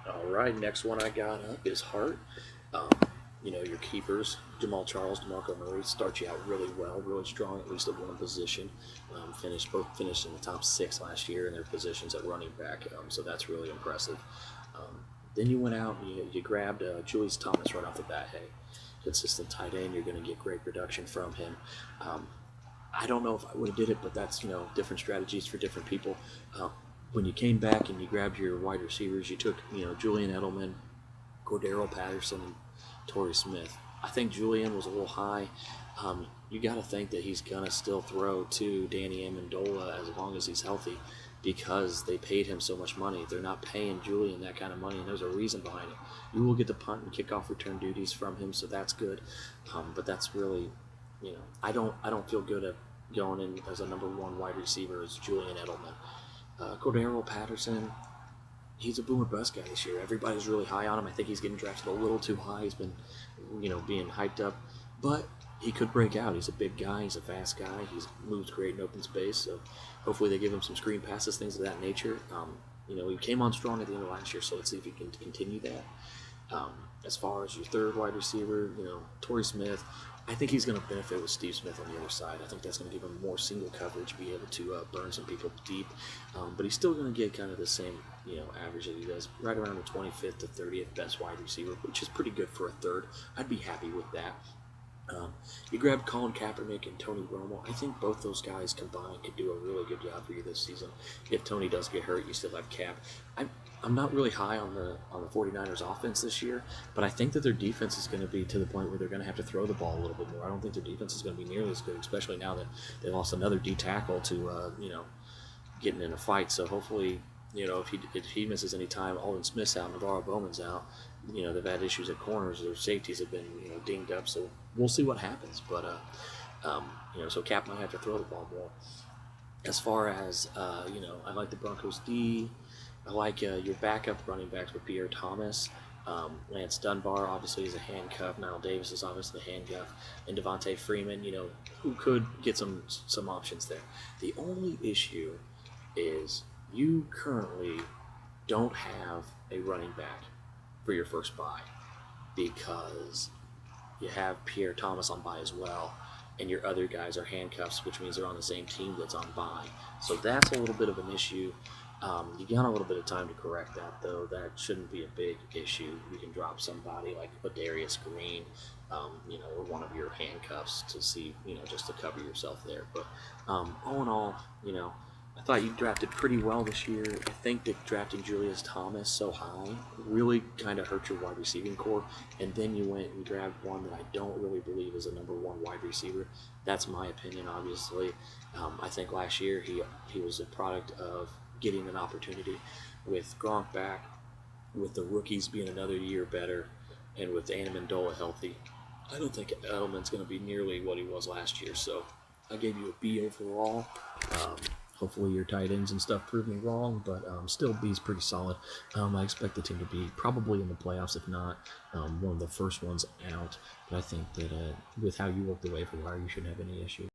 All right, next one I got up is Hart. Um, your keepers, Jamal Charles, DeMarco Murray, start you out really well, really strong, at least at one position. Both finished in the top 6 last year in their positions at running back, so that's really impressive. Then you went out and you grabbed Julius Thomas right off the bat. Hey, consistent tight end, you're going to get great production from him. Um, I don't know if I would have did it, but that's different strategies for different people. When you came back and you grabbed your wide receivers, you took Julian Edelman, Cordero Patterson, and Torrey Smith. I think Julian was a little high. You got to think that he's gonna still throw to Danny Amendola as long as he's healthy, because they paid him so much money. They're not paying Julian that kind of money, and there's a reason behind it. You will get the punt and kickoff return duties from him, so that's good. But that's really, I don't feel good at going in as a number 1 wide receiver as Julian Edelman. Cordero Patterson, he's a boomer bust guy this year. Everybody's really high on him. I think he's getting drafted a little too high. He's been, being hyped up, but he could break out. He's a big guy. He's a fast guy. He moves great in open space. So hopefully they give him some screen passes, things of that nature. He came on strong at the end of last year, so let's see if he can continue that. As far as your third wide receiver, Torrey Smith, I think he's going to benefit with Steve Smith on the other side. I think that's going to give him more single coverage, be able to burn some people deep. But he's still going to get kind of the same, average that he does, right around the 25th to 30th best wide receiver, which is pretty good for a third. I'd be happy with that. You grabbed Colin Kaepernick and Tony Romo. I think both those guys combined could do a really good job for you this season. If Tony does get hurt, you still have Cap. I'm not really high on the 49ers offense this year, but I think that their defense is going to be to the point where they're going to have to throw the ball a little bit more. I don't think their defense is going to be nearly as good, especially now that they lost another D tackle to getting in a fight. So hopefully, if he misses any time, Alden Smith's out, Navarro Bowman's out. They've had issues at corners. Their safeties have been dinged up. So we'll see what happens. But so Cap might have to throw the ball more. As far as I like the Broncos D. I like your backup running backs with Pierre Thomas. Lance Dunbar obviously is a handcuff. Niall Davis is obviously a handcuff. And Devontae Freeman, who could get some options there. The only issue is you currently don't have a running back for your first bye, because you have Pierre Thomas on bye as well, and your other guys are handcuffs, which means they're on the same team that's on bye. So that's a little bit of an issue. You got a little bit of time to correct that, though. That shouldn't be a big issue. You can drop somebody like a Darius Green, or one of your handcuffs to see, just to cover yourself there. But all in all, I thought you drafted pretty well this year. I think that drafting Julius Thomas so high really kind of hurt your wide receiving core. And then you went and grabbed one that I don't really believe is a number 1 wide receiver. That's my opinion, obviously. I think last year he was a product of getting an opportunity with Gronk back, with the rookies being another year better, and with Amendola healthy. I don't think Edelman's going to be nearly what he was last year. So I gave you a B overall. Hopefully your tight ends and stuff prove me wrong, but still B's pretty solid. I expect the team to be probably in the playoffs, if not one of the first ones out. But I think that with how you work the waiver wire, you shouldn't have any issue.